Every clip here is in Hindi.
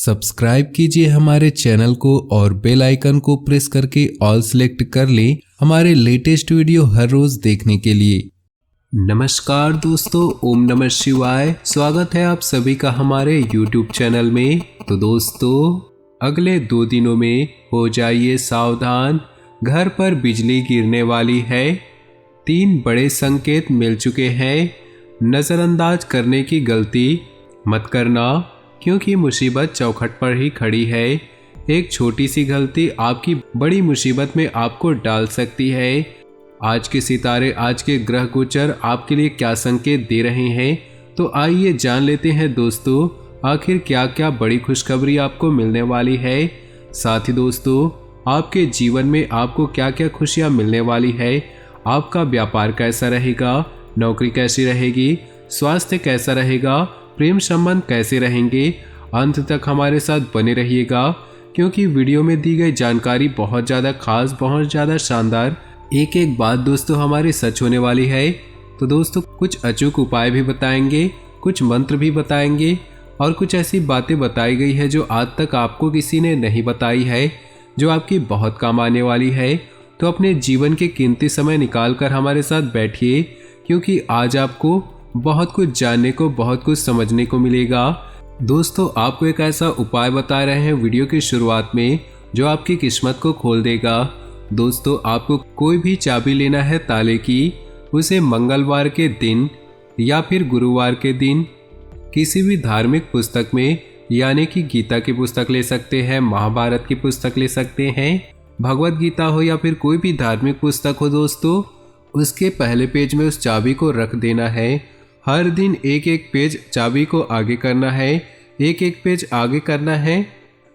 सब्सक्राइब कीजिए हमारे चैनल को और बेल आइकन को प्रेस करके ऑल सेलेक्ट कर लें हमारे लेटेस्ट वीडियो हर रोज देखने के लिए। नमस्कार दोस्तों, ओम नमः शिवाय। स्वागत है आप सभी का हमारे YouTube चैनल में। तो दोस्तों, अगले 2 दिनों में हो जाइए सावधान, घर पर बिजली गिरने वाली है। 3 बड़े संकेत मिल चुके हैं। नज़रअंदाज करने की गलती मत करना, क्योंकि मुसीबत चौखट पर ही खड़ी है। एक छोटी सी गलती आपकी बड़ी मुसीबत में आपको डाल सकती है। आज के सितारे, आज के ग्रह गोचर आपके लिए क्या संकेत दे रहे हैं, तो आइए जान लेते हैं दोस्तों, आखिर क्या क्या बड़ी खुशखबरी आपको मिलने वाली है। साथ ही दोस्तों, आपके जीवन में आपको क्या क्या खुशियां मिलने वाली है। आपका व्यापार कैसा रहेगा, नौकरी कैसी रहेगी, स्वास्थ्य कैसा रहेगा, प्रेम संबंध कैसे रहेंगे। अंत तक हमारे साथ बने रहिएगा, क्योंकि वीडियो में दी गई जानकारी बहुत ज़्यादा खास, बहुत ज़्यादा शानदार, एक एक बात दोस्तों हमारी सच होने वाली है। तो दोस्तों, कुछ अचूक उपाय भी बताएंगे, कुछ मंत्र भी बताएंगे और कुछ ऐसी बातें बताई गई है जो आज तक आपको किसी ने नहीं बताई है, जो आपकी बहुत काम आने वाली है। तो अपने जीवन के कीमती समय निकाल कर हमारे साथ बैठिए, क्योंकि आज आपको बहुत कुछ जानने को, बहुत कुछ समझने को मिलेगा। दोस्तों, आपको एक ऐसा उपाय बता रहे हैं वीडियो की शुरुआत में, जो आपकी किस्मत को खोल देगा। दोस्तों, आपको कोई भी चाबी लेना है ताले की, उसे मंगलवार के दिन या फिर गुरुवार के दिन किसी भी धार्मिक पुस्तक में, यानी कि गीता की पुस्तक ले सकते हैं, महाभारत की पुस्तक ले सकते हैं, भगवत गीता हो या फिर कोई भी धार्मिक पुस्तक हो दोस्तों, उसके पहले पेज में उस चाबी को रख देना है। हर दिन एक एक पेज चाबी को आगे करना है, एक एक पेज आगे करना है।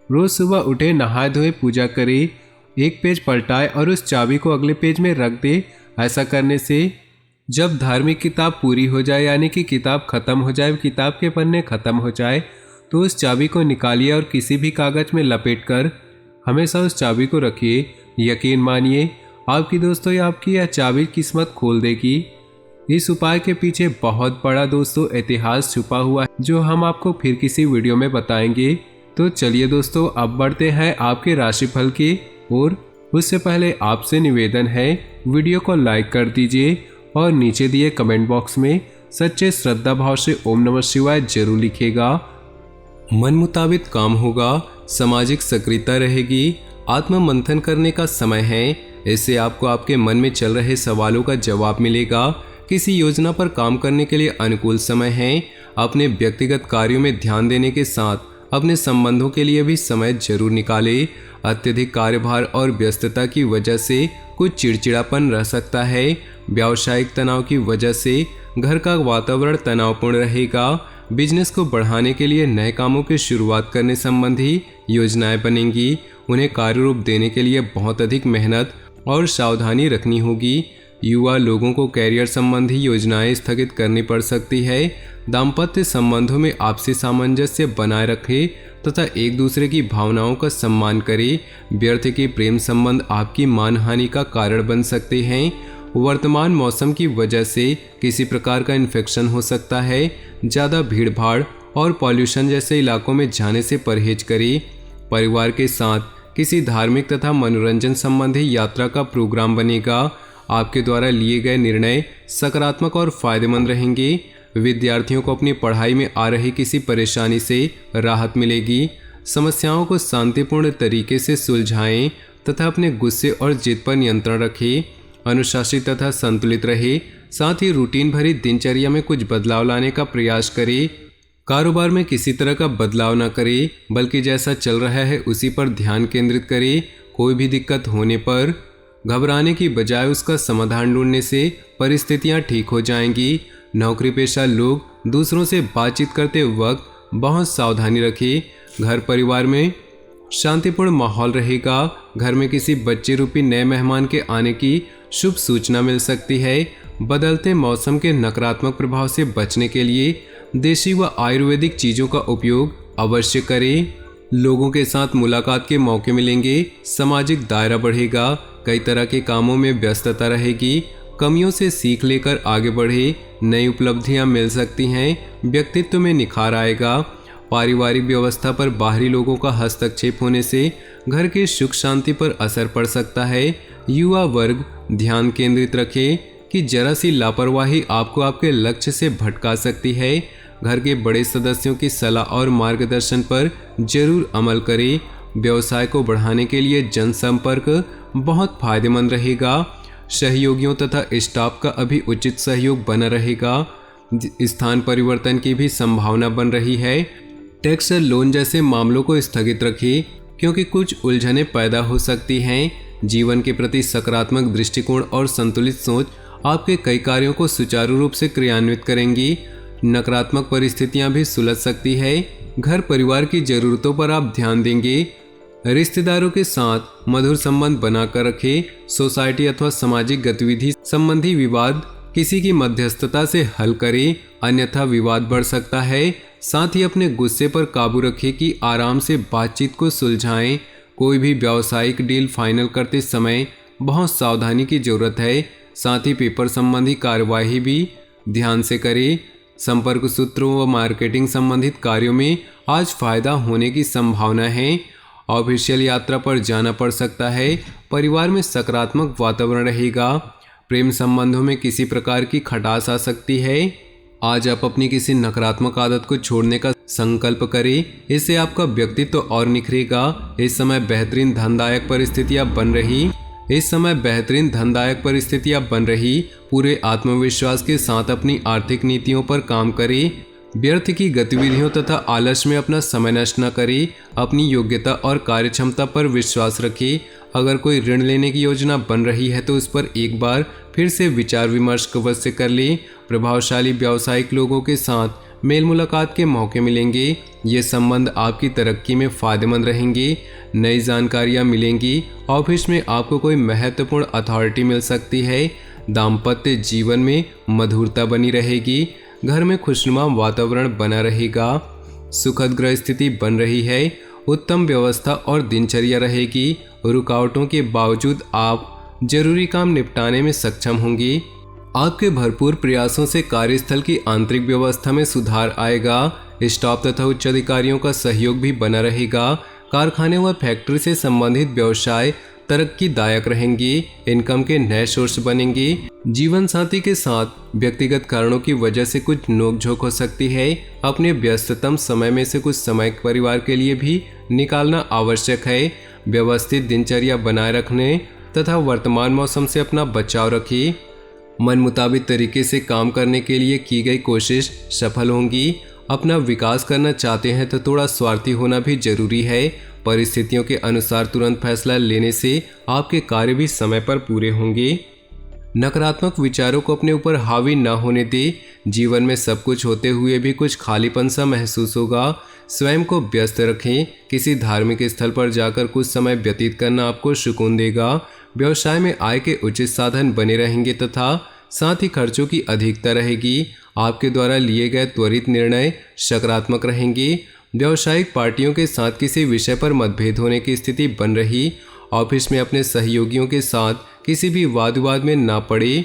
रोज सुबह उठे, नहाए धोए, पूजा करे, एक पेज पलटाए और उस चाबी को अगले पेज में रख दे। ऐसा करने से जब धार्मिक किताब पूरी हो जाए, यानी कि किताब खत्म हो जाए, किताब के पन्ने खत्म हो जाए, तो उस चाबी को निकालिए और किसी भी कागज में लपेटकर हमेशा उस चाबी को रखिए। यकीन मानिए, आपकी दोस्तों या आपकी यह चाबी किस्मत खोल देगी। इस उपाय के पीछे बहुत बड़ा दोस्तों इतिहास छुपा हुआ है, जो हम आपको फिर किसी वीडियो में बताएंगे। तो चलिए दोस्तों, अब बढ़ते हैं आपके राशिफल की ओर। उससे पहले आपसे निवेदन है, वीडियो को लाइक कर दीजिए और नीचे दिए कमेंट बॉक्स में सच्चे श्रद्धा भाव से ओम नमः शिवाय जरूर लिखिएगा। मन मुताबिक काम होगा, सामाजिक सक्रियता रहेगी, आत्म मंथन करने का समय है। इससे आपको आपके मन में चल रहे सवालों का जवाब मिलेगा। किसी योजना पर काम करने के लिए अनुकूल समय है। अपने व्यक्तिगत कार्यों में ध्यान देने के साथ अपने संबंधों के लिए भी समय जरूर निकालें। अत्यधिक कार्यभार और व्यस्तता की वजह से कुछ चिड़चिड़ापन रह सकता है। व्यावसायिक तनाव की वजह से घर का वातावरण तनावपूर्ण रहेगा। बिजनेस को बढ़ाने के लिए नए कामों की शुरुआत करने संबंधी योजनाएं बनेंगी। उन्हें कार्य रूप देने के लिए बहुत अधिक मेहनत और सावधानी रखनी होगी। युवा लोगों को कैरियर संबंधी योजनाएं स्थगित करनी पड़ सकती है। दाम्पत्य संबंधों में आपसी सामंजस्य बनाए रखें तथा एक दूसरे की भावनाओं का सम्मान करें। व्यर्थ के प्रेम संबंध आपकी मानहानि का कारण बन सकते हैं। वर्तमान मौसम की वजह से किसी प्रकार का इन्फेक्शन हो सकता है। ज़्यादा भीड़ भाड़ और पॉल्यूशन जैसे इलाकों में जाने से परहेज करें। परिवार के साथ किसी धार्मिक तथा मनोरंजन संबंधी यात्रा का प्रोग्राम बनेगा। आपके द्वारा लिए गए निर्णय सकारात्मक और फायदेमंद रहेंगे। विद्यार्थियों को अपनी पढ़ाई में आ रही किसी परेशानी से राहत मिलेगी। समस्याओं को शांतिपूर्ण तरीके से सुलझाएं तथा अपने गुस्से और जिद पर नियंत्रण रखें। अनुशासित तथा संतुलित रहे। साथ ही रूटीन भरी दिनचर्या में कुछ बदलाव लाने का प्रयास करें। कारोबार में किसी तरह का बदलाव न करें, बल्कि जैसा चल रहा है उसी पर ध्यान केंद्रित करें। कोई भी दिक्कत होने पर घबराने की बजाय उसका समाधान ढूंढने से परिस्थितियां ठीक हो जाएंगी। नौकरी पेशा लोग दूसरों से बातचीत करते वक्त बहुत सावधानी रखें। घर परिवार में शांतिपूर्ण माहौल रहेगा। घर में किसी बच्चे रूपी नए मेहमान के आने की शुभ सूचना मिल सकती है। बदलते मौसम के नकारात्मक प्रभाव से बचने के लिए देशी व आयुर्वेदिक चीज़ों का उपयोग अवश्य करें। लोगों के साथ मुलाकात के मौके मिलेंगे। सामाजिक दायरा बढ़ेगा। कई तरह के कामों में व्यस्तता रहेगी। कमियों से सीख लेकर आगे बढ़े। नई उपलब्धियां मिल सकती हैं। व्यक्तित्व में निखार आएगा। पारिवारिक व्यवस्था पर बाहरी लोगों का हस्तक्षेप होने से घर के सुख शांति पर असर पड़ सकता है। युवा वर्ग ध्यान केंद्रित रखें कि जरा सी लापरवाही आपको आपके लक्ष्य से भटका सकती है। घर के बड़े सदस्यों की सलाह और मार्गदर्शन पर जरूर अमल करें। व्यवसाय को बढ़ाने के लिए जनसंपर्क बहुत फायदेमंद रहेगा। सहयोगियों तथा स्टाफ का अभी उचित सहयोग बना रहेगा। स्थान परिवर्तन की भी संभावना बन रही है। टैक्स और लोन जैसे मामलों को स्थगित रखिए क्योंकि कुछ उलझनें पैदा हो सकती हैं। जीवन के प्रति सकारात्मक दृष्टिकोण और संतुलित सोच आपके कई कार्यों को सुचारू रूप से क्रियान्वित करेंगी। नकारात्मक परिस्थितियां भी सुलझ सकती है। घर परिवार की जरूरतों पर आप ध्यान देंगे। रिश्तेदारों के साथ मधुर संबंध बनाकर रखें। सोसाइटी अथवा सामाजिक गतिविधि संबंधी विवाद किसी की मध्यस्थता से हल करें, अन्यथा विवाद बढ़ सकता है। साथ ही अपने गुस्से पर काबू रखें कि आराम से बातचीत को सुलझाएं। कोई भी व्यावसायिक डील फाइनल करते समय बहुत सावधानी की जरूरत है। साथ ही पेपर संबंधी कार्यवाही भी ध्यान से करें। संपर्क सूत्रों व मार्केटिंग संबंधित कार्यों में आज फायदा होने की संभावना है। ऑफिशियल यात्रा पर जाना पड़ सकता है। परिवार में सकारात्मक वातावरण रहेगा। प्रेम संबंधों में किसी प्रकार की खटास आ सकती है। आज आप अपनी किसी नकारात्मक आदत को छोड़ने का संकल्प करें, इससे आपका व्यक्तित्व और निखरेगा। इस समय बेहतरीन धनदायक परिस्थितियां बन रही। पूरे आत्मविश्वास के साथ अपनी आर्थिक नीतियों पर काम करें। व्यर्थ की गतिविधियों तथा आलस में अपना समय नष्ट न करें। अपनी योग्यता और कार्यक्षमता पर विश्वास रखें। अगर कोई ऋण लेने की योजना बन रही है तो उस पर एक बार फिर से विचार विमर्श अवश्य कर लें। प्रभावशाली व्यावसायिक लोगों के साथ मेल मुलाकात के मौके मिलेंगे। ये संबंध आपकी तरक्की में फायदेमंद रहेंगे। नई जानकारियाँ मिलेंगी। ऑफिस में आपको कोई महत्वपूर्ण अथॉरिटी मिल सकती है। दाम्पत्य जीवन में मधुरता बनी रहेगी। घर में खुशनुमा वातावरण बना रहेगा। सुखद ग्रह स्थिति बन रही है। उत्तम व्यवस्था और दिनचर्या रहेगी। रुकावटों के बावजूद आप जरूरी काम निपटाने में सक्षम होंगी। आपके भरपूर प्रयासों से कार्यस्थल की आंतरिक व्यवस्था में सुधार आएगा। स्टाफ तथा उच्च अधिकारियों का सहयोग भी बना रहेगा। कारखाने व फैक्ट्री से संबंधित व्यवसाय तरक्कीदायक रहेंगी। इनकम के नए सोर्स बनेंगे। जीवन साथी के साथ व्यक्तिगत कारणों की वजह से कुछ नोकझोंक हो सकती है। अपने व्यस्ततम समय में से कुछ समय परिवार के लिए भी निकालना आवश्यक है। व्यवस्थित दिनचर्या बनाए रखने तथा वर्तमान मौसम से अपना बचाव रखिए। मन मुताबिक तरीके से काम करने के लिए की गई कोशिश सफल होंगी। अपना विकास करना चाहते हैं तो थोड़ा स्वार्थी होना भी जरूरी है। परिस्थितियों के अनुसार तुरंत फैसला लेने से आपके कार्य भी समय पर पूरे होंगे। नकारात्मक विचारों को अपने ऊपर हावी न होने दे। जीवन में सब कुछ होते हुए भी कुछ खालीपन सा महसूस होगा। स्वयं को व्यस्त रखें। किसी धार्मिक स्थल पर जाकर कुछ समय व्यतीत करना आपको सुकून देगा। व्यवसाय में आय के उचित साधन बने रहेंगे तथा साथ ही खर्चों की अधिकता रहेगी। आपके द्वारा लिए गए त्वरित निर्णय सकारात्मक रहेंगे। व्यावसायिक पार्टियों के साथ किसी विषय पर मतभेद होने की स्थिति बन रही। ऑफिस में अपने सहयोगियों के साथ किसी भी वाद विवाद में ना पड़े।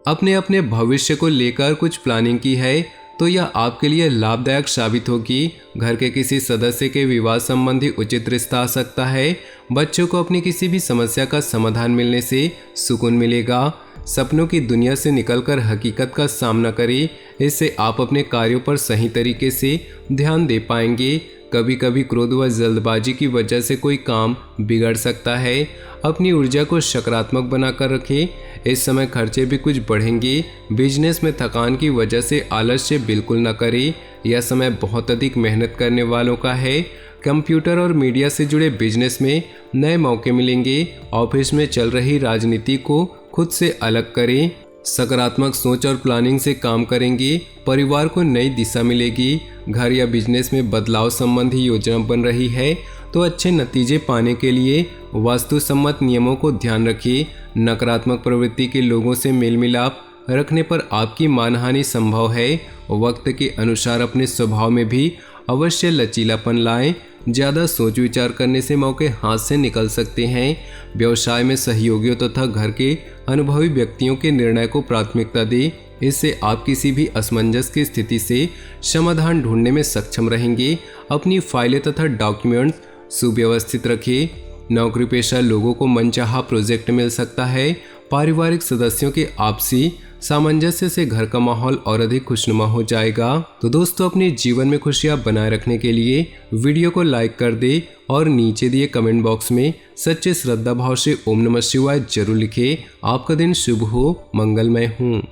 अपने भविष्य को लेकर कुछ प्लानिंग की है तो यह आपके लिए लाभदायक साबित होगी। घर के किसी सदस्य के विवाह संबंधी उचित रिश्ता आ सकता है। बच्चों को अपनी किसी भी समस्या का समाधान मिलने से सुकून मिलेगा। सपनों की दुनिया से निकलकर हकीकत का सामना करें। इससे आप अपने कार्यों पर सही तरीके से ध्यान दे पाएंगे। कभी कभी क्रोध व जल्दबाजी की वजह से कोई काम बिगड़ सकता है। अपनी ऊर्जा को सकारात्मक बनाकर रखें। इस समय खर्चे भी कुछ बढ़ेंगे। बिजनेस में थकान की वजह से आलस्य बिल्कुल न करें। यह समय बहुत अधिक मेहनत करने वालों का है। कंप्यूटर और मीडिया से जुड़े बिजनेस में नए मौके मिलेंगे। ऑफिस में चल रही राजनीति को खुद से अलग करें। सकारात्मक सोच और प्लानिंग से काम करेंगे। परिवार को नई दिशा मिलेगी। घर या बिजनेस में बदलाव संबंधी योजना बन रही है तो अच्छे नतीजे पाने के लिए वास्तु सम्मत नियमों को ध्यान रखिए। नकारात्मक प्रवृत्ति के लोगों से मेल मिलाप रखने पर आपकी मानहानि संभव है। वक्त के अनुसार अपने स्वभाव में भी अवश्य लचीलापन लाएं। ज़्यादा सोच विचार करने से मौके हाथ से निकल सकते हैं। व्यवसाय में सहयोगियों तथा घर के अनुभवी व्यक्तियों के निर्णय को प्राथमिकता दें। इससे आप किसी भी असमंजस की स्थिति से समाधान ढूंढने में सक्षम रहेंगे। अपनी फाइलें तथा डॉक्यूमेंट सुव्यवस्थित रखें। नौकरी पेशा लोगों को मनचाहा प्रोजेक्ट मिल सकता है। पारिवारिक सदस्यों के आपसी सामंजस्य से घर का माहौल और अधिक खुशनुमा हो जाएगा। तो दोस्तों, अपने जीवन में खुशियां बनाए रखने के लिए वीडियो को लाइक कर दे और नीचे दिए कमेंट बॉक्स में सच्चे श्रद्धा भाव से ओम नमः शिवाय जरूर लिखें। आपका दिन शुभ हो, मंगलमय हो।